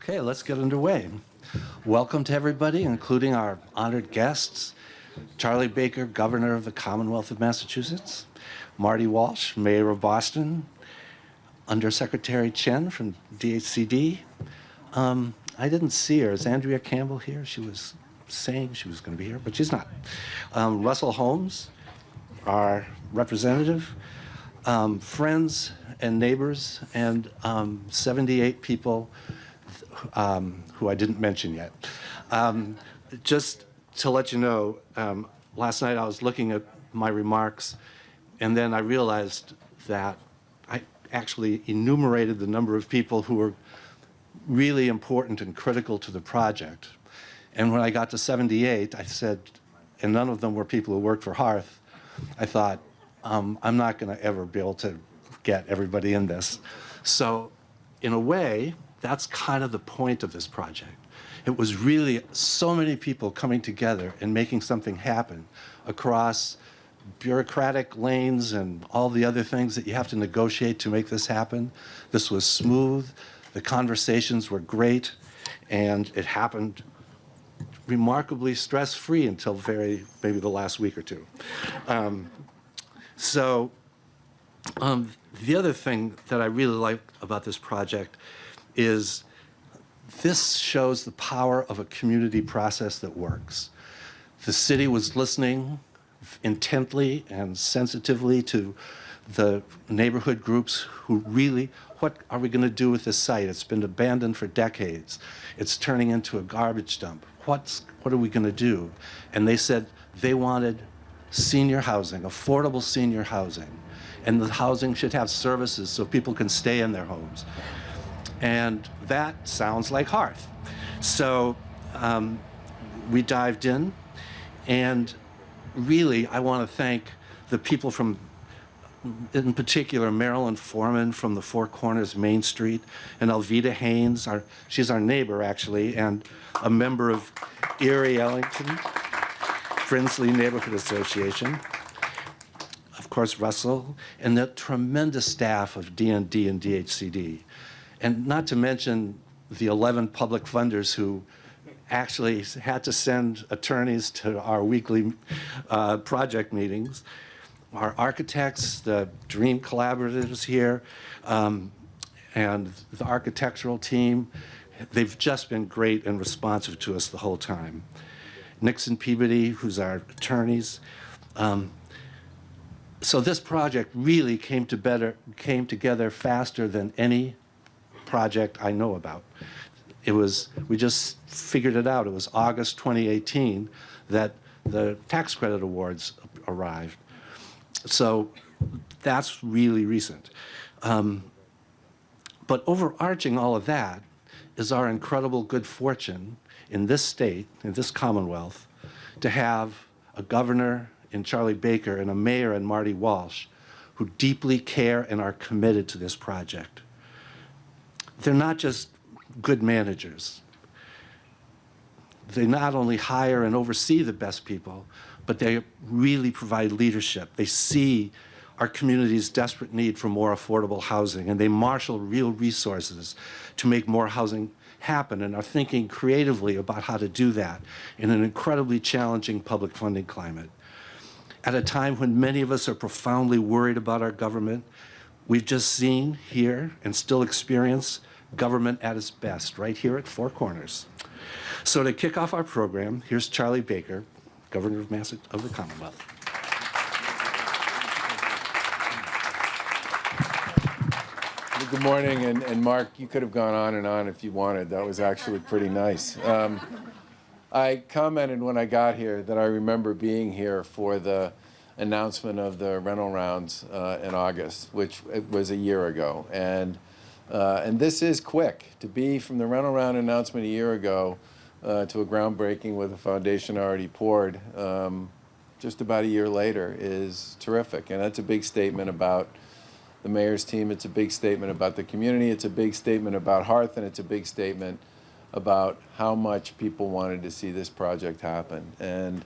Okay, let's get underway. Welcome to everybody, including our honored guests, Charlie Baker, Governor of the Commonwealth of Massachusetts, Marty Walsh, Mayor of Boston, Undersecretary Chen from DHCD. I didn't see her. Is Andrea Campbell here? She was saying she was going to be here, but she's not. Russell Holmes, our representative, friends and neighbors, and 78 people who I didn't mention yet. Just to let you know, last night I was looking at my remarks, and then I realized that I actually enumerated the number of people who were really important and critical to the project. And when I got to 78, I said, and none of them were people who worked for Hearth, I thought, I'm not going to ever be able to get everybody in this. So in a way, that's kind of the point of this project. It was really so many people coming together and making something happen across bureaucratic lanes and all the other things that you have to negotiate to make this happen. This was smooth. The conversations were great, and it happened remarkably stress-free until maybe the last week or two. The other thing that I really like about this project is this shows the power of a community process that works. The city was listening intently and sensitively to the neighborhood groups who really, what are we going to do with this site? It's been abandoned for decades. It's turning into a garbage dump. What are we going to do? And they said they wanted senior housing, affordable senior housing. And the housing should have services so people can stay in their homes. And that sounds like Hearth. So we dived in, and really I want to thank the people from, in particular, Marilyn Foreman from the Four Corners Main Street, and Alvita Haynes, she's our neighbor actually, and a member of Erie Ellington, Brinsley Neighborhood Association. Of course, Russell, and the tremendous staff of DND and DHCD. And not to mention the 11 public funders who actually had to send attorneys to our weekly project meetings. Our architects, the Dream Collaboratives here, and the architectural team, they've just been great and responsive to us the whole time. Nixon Peabody, who's our attorneys. So this project really came together faster than any project I know about. We just figured it out. It was August 2018 that the tax credit awards arrived. So that's really recent. But overarching all of that is our incredible good fortune in this state, in this Commonwealth, to have a governor in Charlie Baker and a mayor in Marty Walsh who deeply care and are committed to this project. They're not just good managers. They not only hire and oversee the best people, but they really provide leadership. They see our community's desperate need for more affordable housing, and they marshal real resources to make more housing happen, and are thinking creatively about how to do that in an incredibly challenging public funding climate. At a time when many of us are profoundly worried about our government, we've just seen here and still experience government at its best right here at Four Corners. So to kick off our program, here's Charlie Baker, Governor of the Commonwealth. Good morning, and Mark, you could have gone on and on if you wanted. That was actually pretty nice. I commented when I got here that I remember being here for the announcement of the rental rounds in August, which was a year ago. And this is quick. To be from the rental round announcement a year ago to a groundbreaking with a foundation already poured just about a year later is terrific. And that's a big statement about the mayor's team. It's a big statement about the community. It's a big statement about Hearth, and it's a big statement about how much people wanted to see this project happen. And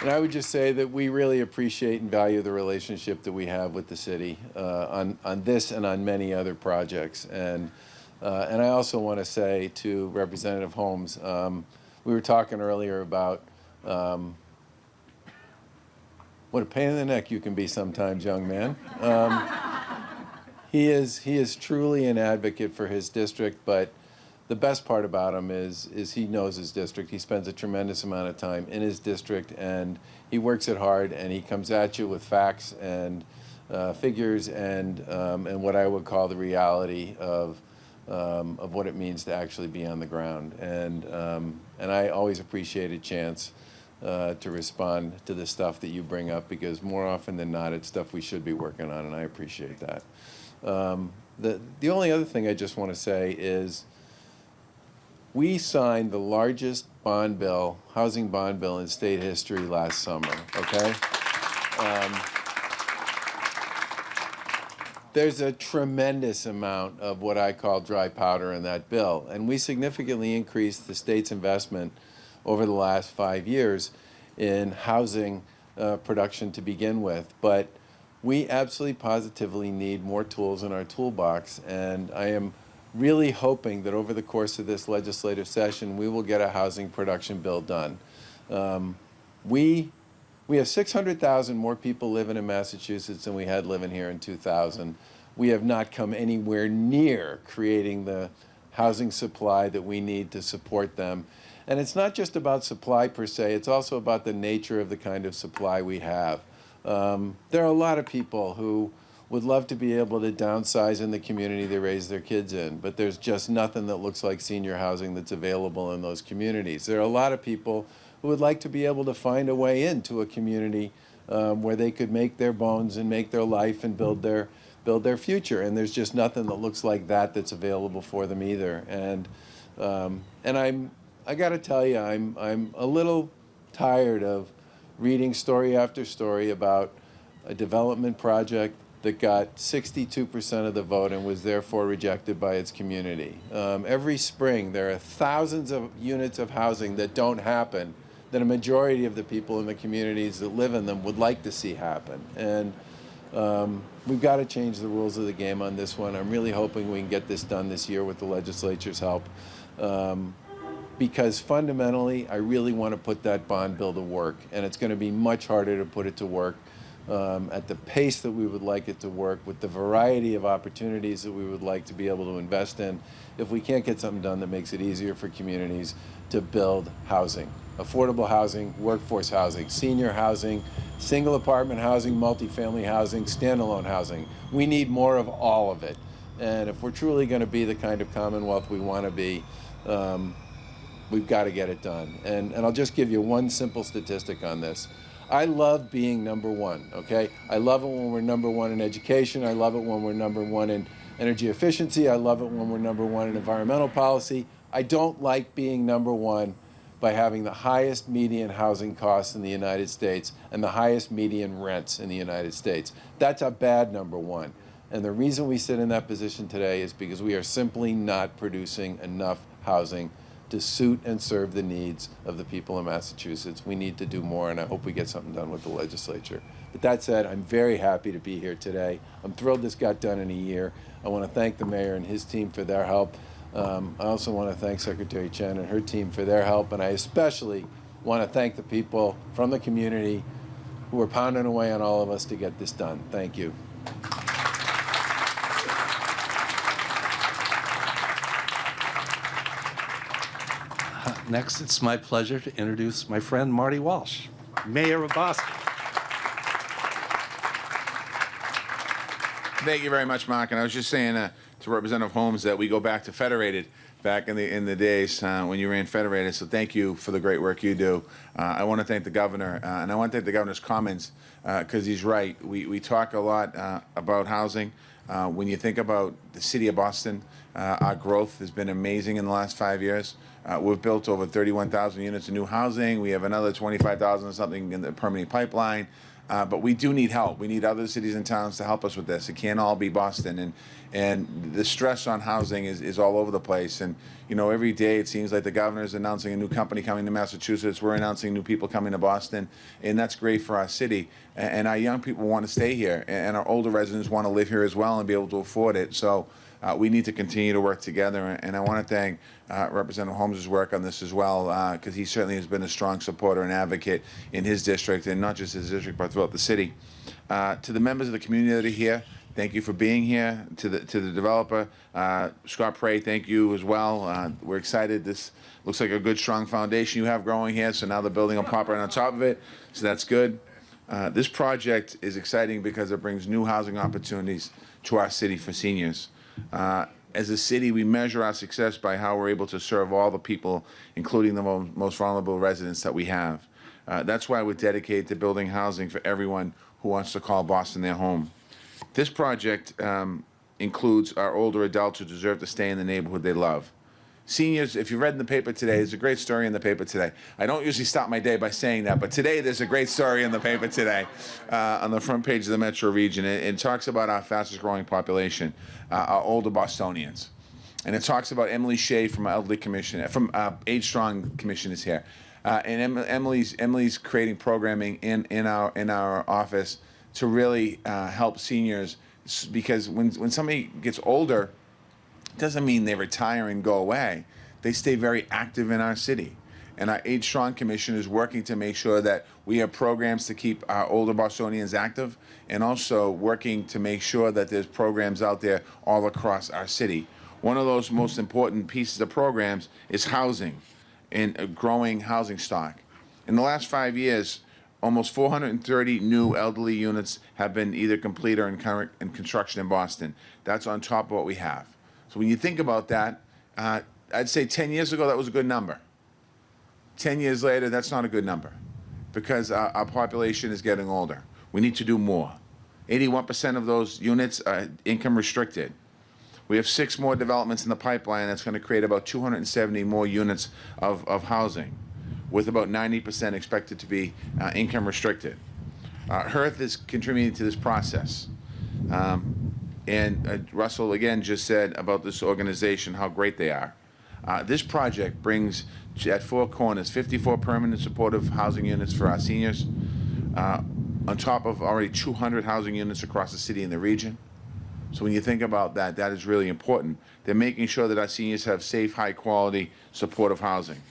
And I would just say that we really appreciate and value the relationship that we have with the city on this and on many other projects. And I also want to say to Representative Holmes, we were talking earlier about what a pain in the neck you can be sometimes, young man. He is truly an advocate for his district, but the best part about him is he knows his district. He spends a tremendous amount of time in his district, and he works it hard, and he comes at you with facts and figures and what I would call the reality of what it means to actually be on the ground. And I always appreciate a chance to respond to the stuff that you bring up, because more often than not, it's stuff we should be working on, and I appreciate that. The only other thing I just want to say is we signed the largest bond bill, housing bond bill in state history last summer, okay? There's a tremendous amount of what I call dry powder in that bill, and we significantly increased the state's investment over the last 5 years in housing production to begin with. But we absolutely positively need more tools in our toolbox, and I am really hoping that over the course of this legislative session we will get a housing production bill done. We have 600,000 more people living in Massachusetts than we had living here in 2000. We have not come anywhere near creating the housing supply that we need to support them. And it's not just about supply per se, it's also about the nature of the kind of supply we have. There are a lot of people who would love to be able to downsize in the community they raise their kids in, but there's just nothing that looks like senior housing that's available in those communities. There are a lot of people who would like to be able to find a way into a community where they could make their bones and make their life and build their future, and there's just nothing that looks like that that's available for them either. And I got to tell you, I'm a little tired of reading story after story about a development project that got 62% of the vote and was therefore rejected by its community. Every spring there are thousands of units of housing that don't happen, that a majority of the people in the communities that live in them would like to see happen. And we've got to change the rules of the game on this one. I'm really hoping we can get this done this year with the legislature's help. Because fundamentally, I really want to put that bond bill to work, and it's going to be much harder to put it to work at the pace that we would like it to work, with the variety of opportunities that we would like to be able to invest in, if we can't get something done that makes it easier for communities to build housing. Affordable housing, workforce housing, senior housing, single apartment housing, multifamily housing, standalone housing. We need more of all of it. And if we're truly going to be the kind of Commonwealth we want to be, we've got to get it done. And I'll just give you one simple statistic on this. I love being number one, okay? I love it when we're number one in education. I love it when we're number one in energy efficiency. I love it when we're number one in environmental policy. I don't like being number one by having the highest median housing costs in the United States and the highest median rents in the United States. That's a bad number one. And the reason we sit in that position today is because we are simply not producing enough housing to suit and serve the needs of the people in Massachusetts. We need to do more, and I hope we get something done with the legislature. But that said, I'm very happy to be here today. I'm thrilled this got done in a year. I want to thank the mayor and his team for their help. I also want to thank Secretary Chen and her team for their help, and I especially want to thank the people from the community who are pounding away on all of us to get this done. Thank you. Next, it's my pleasure to introduce my friend Marty Walsh, Mayor of Boston. Thank you very much, Mark. And I was just saying to Representative Holmes that we go back to Federated back in the days when you ran Federated. So thank you for the great work you do. I want to thank the governor, and I want to thank the governor's comments because he's right. We talk a lot about housing. When you think about the city of Boston, our growth has been amazing in the last 5 years. We've built over 31,000 units of new housing. We have another 25,000 or something in the permitting pipeline. But we do need help. We need other cities and towns to help us with this. It can't all be Boston. And the stress on housing is all over the place. And, you know, every day it seems like the governor is announcing a new company coming to Massachusetts. We're announcing new people coming to Boston. And that's great for our city. And our young people want to stay here. And our older residents want to live here as well and be able to afford it. So we need to continue to work together. And I want to thank Representative Holmes' work on this as well, because he certainly has been a strong supporter and advocate in his district, and not just his district, but throughout the city. To the members of the community that are here, thank you for being here. To the developer, Scott Prey, thank you as well. We're excited. This looks like a good, strong foundation you have growing here, so now the building will pop right on top of it, so that's good. This project is exciting because it brings new housing opportunities to our city for seniors. As a city, we measure our success by how we're able to serve all the people, including the most vulnerable residents that we have. That's why we're dedicated to building housing for everyone who wants to call Boston their home. This project includes our older adults who deserve to stay in the neighborhood they love. Seniors, if you read in the paper today, there's a great story in the paper today. I don't usually start my day by saying that, but today there's a great story in the paper today on the front page of the Metro region. It talks about our fastest growing population, our older Bostonians. And it talks about Emily Shea from Elderly Commission, from Age Strong Commission is here. And Emily's creating programming in our office to really help seniors, because when somebody gets older, doesn't mean they retire and go away. They stay very active in our city. And our Age Strong Commission is working to make sure that we have programs to keep our older Bostonians active, and also working to make sure that there's programs out there all across our city. One of those most important pieces of programs is housing and a growing housing stock. In the last 5 years, almost 430 new elderly units have been either complete or in construction in Boston. That's on top of what we have. So when you think about that, I'd say 10 years ago that was a good number. 10 years later, that's not a good number, because our population is getting older. We need to do more. 81% of those units are income restricted. We have 6 more developments in the pipeline that's going to create about 270 more units of housing, with about 90% expected to be income restricted. Hearth is contributing to this process. And Russell, again, just said about this organization, how great they are. This project brings, at 4 corners, 54 permanent supportive housing units for our seniors, on top of already 200 housing units across the city and the region. So when you think about that, that is really important. They're making sure that our seniors have safe, high-quality, supportive housing.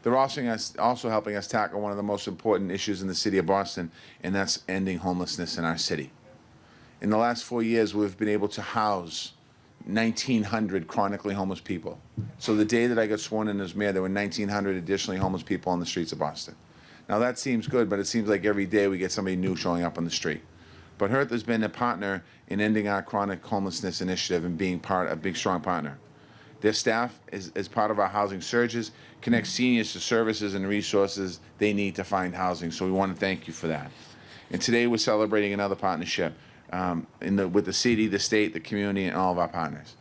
They're also helping us tackle one of the most important issues in the city of Boston, and that's ending homelessness in our city. In the last 4 years, we've been able to house 1,900 chronically homeless people. So the day that I got sworn in as mayor, there were 1,900 additionally homeless people on the streets of Boston. Now that seems good, but it seems like every day we get somebody new showing up on the street. But Hearth has been a partner in ending our chronic homelessness initiative and being a big, strong partner. Their staff, as part of our housing surges, connects seniors to services and resources they need to find housing. So we want to thank you for that. And today we're celebrating another partnership with the city, the state, the community, and all of our partners.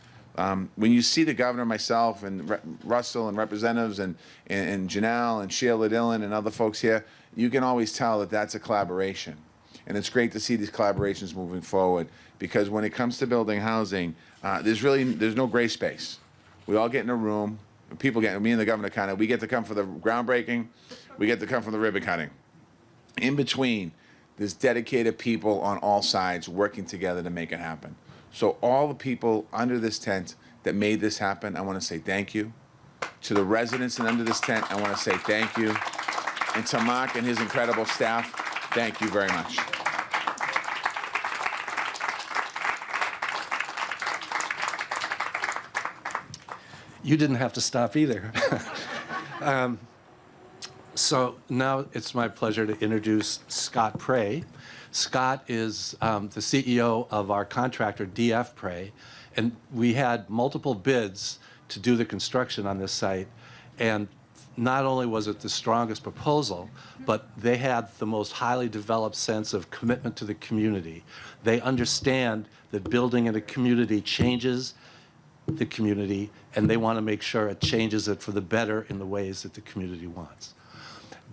When you see the governor, myself, and Russell, and representatives, and Janelle, and Sheila Dillon, and other folks here, you can always tell that that's a collaboration. And it's great to see these collaborations moving forward, because when it comes to building housing, there's no gray space. We all get in a room. Me and the governor we get to come for the groundbreaking, we get to come for the ribbon cutting. In between, there's dedicated people on all sides working together to make it happen. So all the people under this tent that made this happen, I want to say thank you. To the residents under this tent, I want to say thank you. And to Mark and his incredible staff, thank you very much. You didn't have to stop either. So now it's my pleasure to introduce Scott Prey. Scott is the CEO of our contractor, DF Prey, and we had multiple bids to do the construction on this site, and not only was it the strongest proposal, but they had the most highly developed sense of commitment to the community. They understand that building in a community changes the community, and they want to make sure it changes it for the better in the ways that the community wants.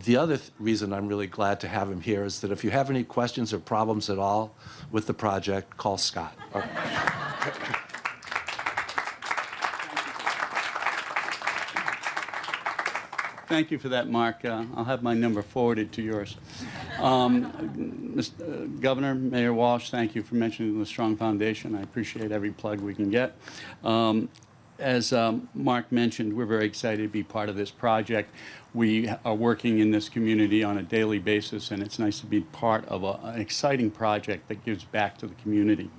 The other reason I'm really glad to have him here is that if you have any questions or problems at all with the project, call Scott. Thank you for that, Mark. I'll have my number forwarded to yours. Mr. Governor, Mayor Walsh, thank you for mentioning the strong foundation. I appreciate every plug we can get. As Mark mentioned, we're very excited to be part of this project. We are working in this community on a daily basis, and it's nice to be part of an exciting project that gives back to the community.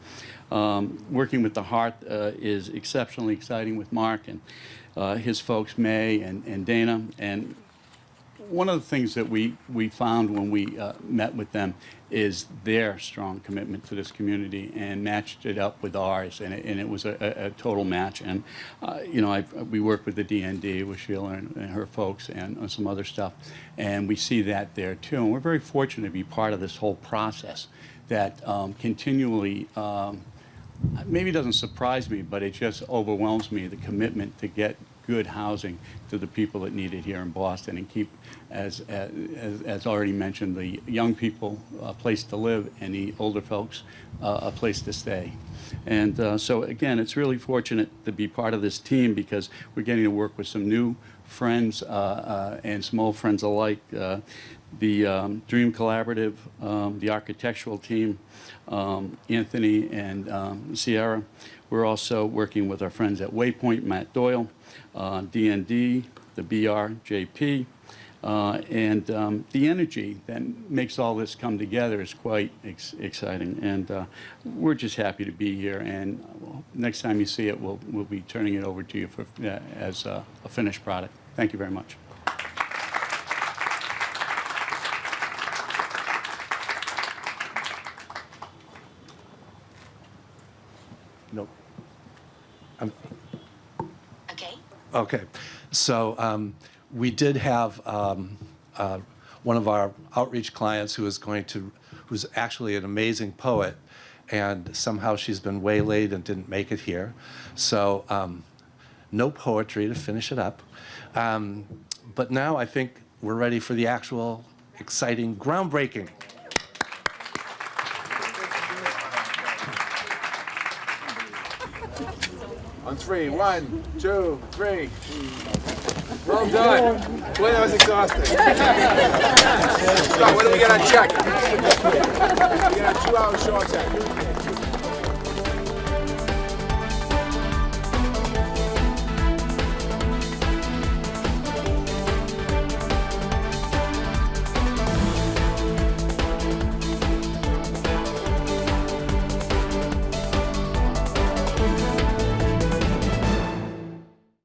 Working with the Hearth is exceptionally exciting with Mark and his folks, May and Dana. And one of the things that we found when we met with them is their strong commitment to this community and matched it up with ours, and it was a total match. And you know, we work with the DND, with Sheila and her folks, and some other stuff, and we see that there too. And we're very fortunate to be part of this whole process that continually, maybe doesn't surprise me, but it just overwhelms me, the commitment to get good housing to the people that need it here in Boston, and keep, as already mentioned, the young people a place to live and the older folks a place to stay. And so again, it's really fortunate to be part of this team, because we're getting to work with some new friends and some old friends alike. The Dream Collaborative, the architectural team, Anthony and Sierra. We're also working with our friends at Waypoint, Matt Doyle, DND, the BRJP, and the energy that makes all this come together is quite exciting. And we're just happy to be here. And next time you see it, we'll be turning it over to you for, as a finished product. Thank you very much. Nope. Okay. Okay, so we did have one of our outreach clients who's actually an amazing poet, and somehow she's been waylaid and didn't make it here. So no poetry to finish it up. But now I think we're ready for the actual exciting groundbreaking. On three, 1, 2, 3. Well done. Boy, that was exhausting. Scott, what do we get on check? We got a 2-hour show on check.